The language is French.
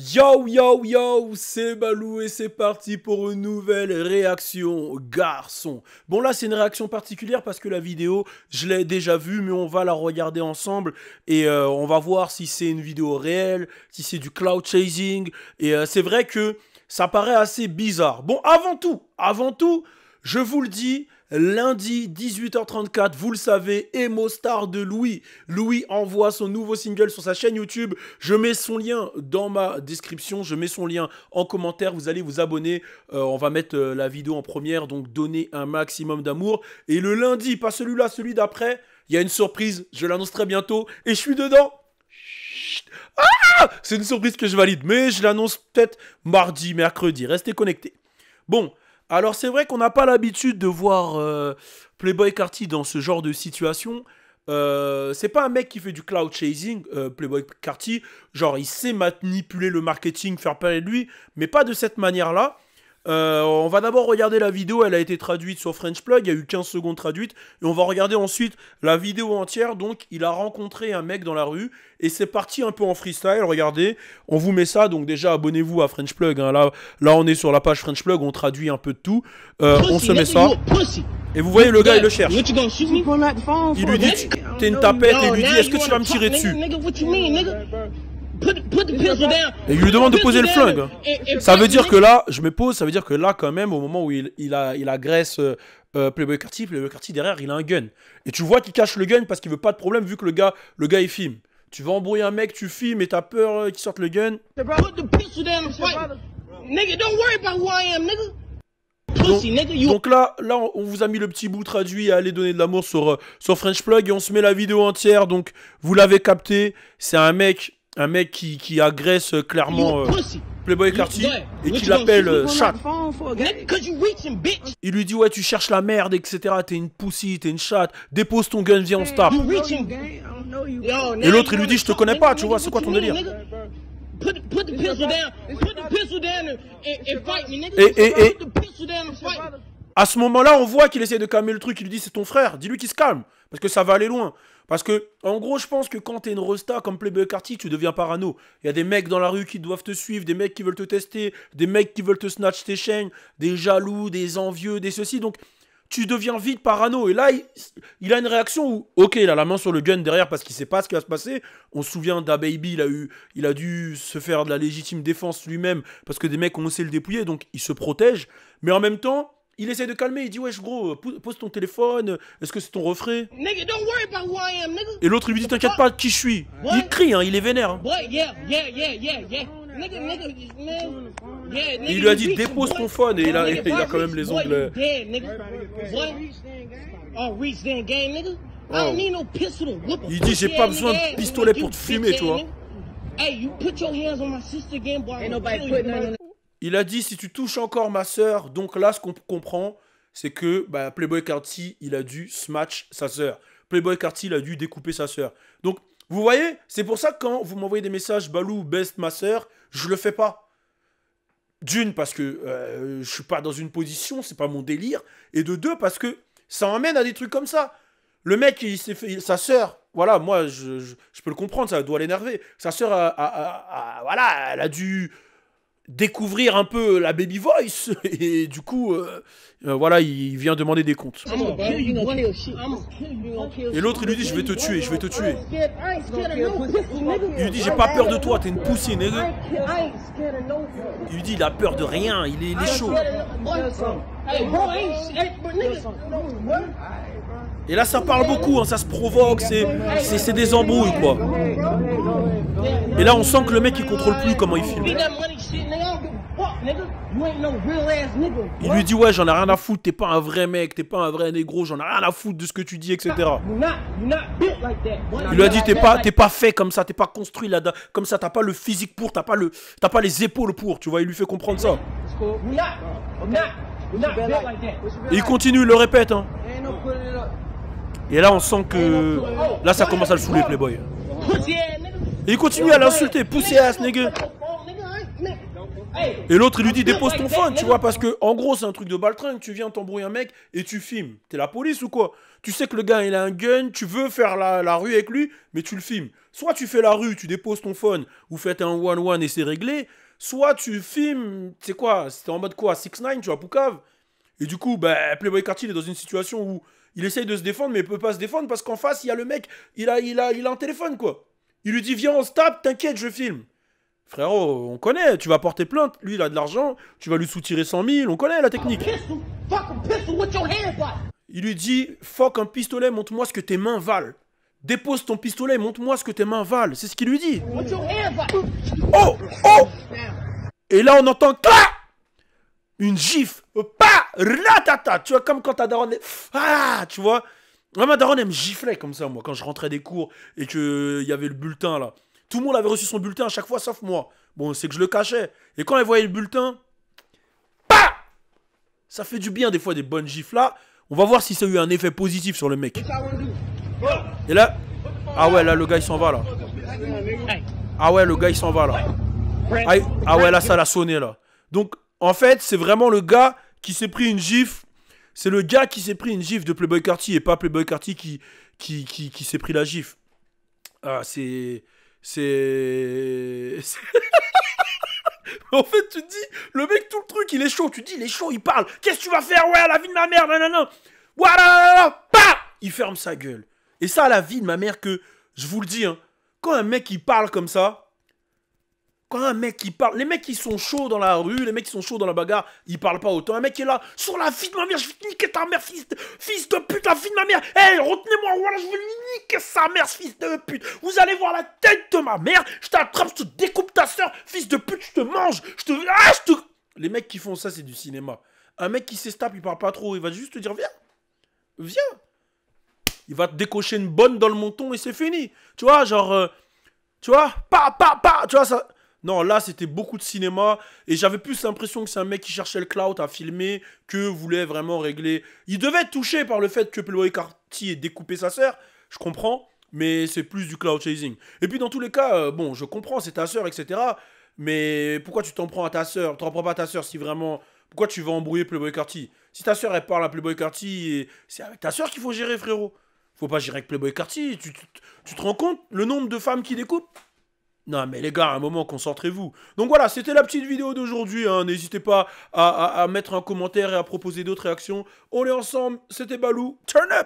Yo yo yo, c'est Balou et c'est parti pour une nouvelle réaction garçon. Bon là c'est une réaction particulière parce que la vidéo je l'ai déjà vue mais on va la regarder ensemble et on va voir si c'est une vidéo réelle, si c'est du cloud chasing et c'est vrai que ça paraît assez bizarre. Bon avant tout, je vous le dis, lundi 18h34, vous le savez, Emo Star de Louis. Louis envoie son nouveau single sur sa chaîne YouTube. Je mets son lien dans ma description, je mets son lien en commentaire. Vous allez vous abonner. On va mettre la vidéo en première, donc donnez un maximum d'amour. Et le lundi, pas celui-là, celui d'après, il y a une surprise. Je l'annonce très bientôt et je suis dedans. Ah, c'est une surprise que je valide, mais je l'annonce peut-être mardi, mercredi. Restez connectés. Bon. Alors c'est vrai qu'on n'a pas l'habitude de voir Playboi Carti dans ce genre de situation. C'est pas un mec qui fait du cloud chasing, Playboi Carti. Genre il sait manipuler le marketing, faire parler de lui, mais pas de cette manière-là. On va d'abord regarder la vidéo, elle a été traduite sur French Plug, il y a eu 15 secondes traduites. Et on va regarder ensuite la vidéo entière. Donc il a rencontré un mec dans la rue et c'est parti un peu en freestyle, regardez. On vous met ça, donc déjà abonnez-vous à French Plug. Hein. Là on est sur la page French Plug, on traduit un peu de tout. On se met ça. Et vous voyez le gars il le cherche. Il lui dit t'es une tapette et il lui dit est-ce que tu vas me tirer dessus? Et il lui demande de poser le flingue. Ça veut dire que là, je me pose, ça veut dire que là quand même, au moment où il agresse Playboi Carti derrière, il a un gun. Et tu vois qu'il cache le gun parce qu'il veut pas de problème vu que le gars il filme. Tu vas embrouiller un mec, tu filmes et t'as peur qu'il sorte le gun. Donc là, on vous a mis le petit bout traduit à aller donner de l'amour sur French Plug et on se met la vidéo entière. Donc vous l'avez capté, c'est un mec qui agresse clairement Playboi Carti et qui l'appelle chat. Il lui dit ouais tu cherches la merde etc, t'es une pussy, t'es une chatte, dépose ton gun, viens on se tape. Et l'autre il lui dit je te connais pas, tu vois, c'est quoi ton délire? Et à ce moment-là, on voit qu'il essaie de calmer le truc. Il lui dit c'est ton frère, dis-lui qu'il se calme. Parce que ça va aller loin. Parce que, en gros, je pense que quand t'es une resta comme Playboi Carti, tu deviens parano. Il y a des mecs dans la rue qui doivent te suivre, des mecs qui veulent te tester, des mecs qui veulent te snatch tes chaînes, des jaloux, des envieux, des ceci. Donc, tu deviens vite parano. Et là, il a une réaction où, ok, il a la main sur le gun derrière parce qu'il sait pas ce qui va se passer. On se souvient d'Ababy, il a dû se faire de la légitime défense lui-même parce que des mecs ont osé le dépouiller, donc il se protège. Mais en même temps, il essaie de calmer, il dit wesh gros, pose ton téléphone, est-ce que c'est ton refrain? Et l'autre il lui dit t'inquiète pas qui je suis. Il crie, hein, il est vénère. Hein. Et il lui a dit dépose ton phone et il a quand même les ongles. Oh. Il dit j'ai pas besoin de pistolet pour te fumer, tu vois. Il a dit si tu touches encore ma soeur, donc là ce qu'on comprend, c'est que Playboi Carti, il a dû smash sa soeur. Playboi Carti, il a dû découper sa soeur. Donc, vous voyez, c'est pour ça que quand vous m'envoyez des messages, Balou, best ma soeur, je le fais pas. D'une, parce que je suis pas dans une position, c'est pas mon délire. Et de deux, parce que ça emmène à des trucs comme ça. Le mec, il s'est fait, sa soeur, voilà, moi, je peux le comprendre, ça doit l'énerver. Sa soeur, voilà, elle a dû découvrir un peu la baby voice et du coup voilà il vient demander des comptes et l'autre il lui dit je vais te tuer il lui dit j'ai pas peur de toi t'es une poussée nègre. Il lui dit il a peur de rien, il est chaud et là ça parle beaucoup hein, ça se provoque, c'est des embrouilles quoi. Et là on sent que le mec il contrôle plus comment il filme. Il lui dit ouais j'en ai rien à foutre, t'es pas un vrai mec, t'es pas un vrai négro, j'en ai rien à foutre de ce que tu dis etc. Il lui a dit t'es pas fait comme ça, t'es pas construit là comme ça, t'as pas le physique pour, t'as pas les épaules pour, tu vois, il lui fait comprendre ça. Et il continue, il le répète hein. Et là on sent que là ça commence à le saouler Playboi. Et il continue à l'insulter, pussy ass nigga. Et l'autre, il lui dit, dépose ton phone, tu vois, parce que, en gros, c'est un truc de baltringue. Tu viens t'embrouiller un mec et tu filmes. T'es la police ou quoi? Tu sais que le gars, il a un gun, tu veux faire la rue avec lui, mais tu le filmes. Soit tu fais la rue, tu déposes ton phone, ou faites un one-one et c'est réglé. Soit tu filmes, c'est quoi? C'était en mode quoi? 6ix9ine, tu vois, Poucave. Et du coup, bah, Playboi Carti, il est dans une situation où il essaye de se défendre, mais il peut pas se défendre parce qu'en face, il y a le mec, il a un téléphone, quoi. Il lui dit, viens, on se tape, t'inquiète, je filme. Frérot, on connaît, tu vas porter plainte, lui il a de l'argent, tu vas lui soutirer 100 000, on connaît la technique. Il lui dit, fuck un pistolet, montre-moi ce que tes mains valent. Dépose ton pistolet, montre-moi ce que tes mains valent. C'est ce qu'il lui dit. Oh, oh. Et là on entend clac, une gifle, pas, ratata, tu vois, comme quand ta daronne, ah, tu vois. Moi, ma daronne, elle me giflait comme ça, moi, quand je rentrais des cours et qu'il y avait le bulletin, là. Tout le monde avait reçu son bulletin à chaque fois, sauf moi. Bon, c'est que je le cachais. Et quand elle voyait le bulletin, bah, ça fait du bien, des fois, des bonnes gifles, là. On va voir si ça a eu un effet positif sur le mec. Et là, ah ouais, là, le gars, il s'en va, là. Ah ouais, le gars, il s'en va, là. Ah ouais, là, ça l'a sonné, là. Donc, en fait, c'est vraiment le gars qui s'est pris une gifle. C'est le gars qui s'est pris une gifle de Playboi Carti et pas Playboi Carti qui s'est pris la gifle. Ah, c'est... En fait, tu te dis, le mec, tout le truc, il est chaud. Tu te dis, il est chaud, il parle. Qu'est-ce que tu vas faire? Ouais, la vie de ma mère, nanana. Voilà, bah, il ferme sa gueule. Et ça, la vie de ma mère, que, je vous le dis, hein, quand un mec, il parle comme ça, quand un mec qui parle, les mecs qui sont chauds dans la rue, les mecs qui sont chauds dans la bagarre, ils parlent pas autant. Un mec qui est là, sur la vie de ma mère, je vais te niquer ta mère, fils de pute, la vie de ma mère. Hé, retenez-moi, voilà, je vais lui niquer sa mère, fils de pute. Vous allez voir la tête de ma mère, je t'attrape, je te découpe ta soeur, fils de pute, je te mange, je te... Les mecs qui font ça, c'est du cinéma. Un mec qui s'estape, il parle pas trop, il va juste te dire, viens, viens. Il va te décocher une bonne dans le menton et c'est fini. Tu vois, genre, tu vois, tu vois, ça... Non, là, c'était beaucoup de cinéma. Et j'avais plus l'impression que c'est un mec qui cherchait le clout à filmer que voulait vraiment régler. Il devait être touché par le fait que Playboi Carti ait découpé sa sœur. Je comprends. Mais c'est plus du clout chasing. Et puis, dans tous les cas, bon, je comprends, c'est ta sœur, etc. Mais pourquoi tu t'en prends à ta sœur? T'en prends pas à ta sœur si vraiment... Pourquoi tu vas embrouiller Playboi Carti? Si ta sœur, elle parle à Playboi Carti, c'est avec ta sœur qu'il faut gérer, frérot. Faut pas gérer avec Playboi Carti. Tu te rends compte le nombre de femmes qui découpent? Non mais les gars, à un moment, concentrez-vous. Donc voilà, c'était la petite vidéo d'aujourd'hui. Hein. N'hésitez pas à mettre un commentaire et à proposer d'autres réactions. On est ensemble, c'était Balou. Turn up!